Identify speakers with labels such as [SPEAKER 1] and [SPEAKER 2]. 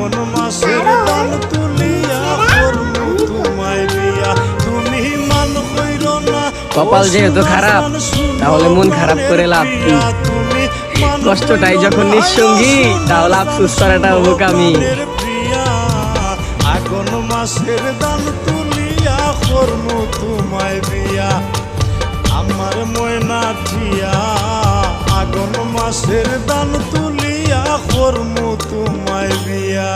[SPEAKER 1] আগুন মাসের দান তুলিয়া করমু তোমায় বিয়া। তুমি মান কইরো না
[SPEAKER 2] কপাল যেহেতু খারাপ তাহলে মন খারাপ করে লাভ কি? কষ্টটাই যখন নিঃসঙ্গী তাহলে আফসোস করাটা বোকামি।
[SPEAKER 1] আগুন মাসের দান তুলিয়া করমু তোমায় বিয়া আমার ময়না ঠিয়া। আগুন মাসের দান তুলিয়া করমু তোমায় বিয়া।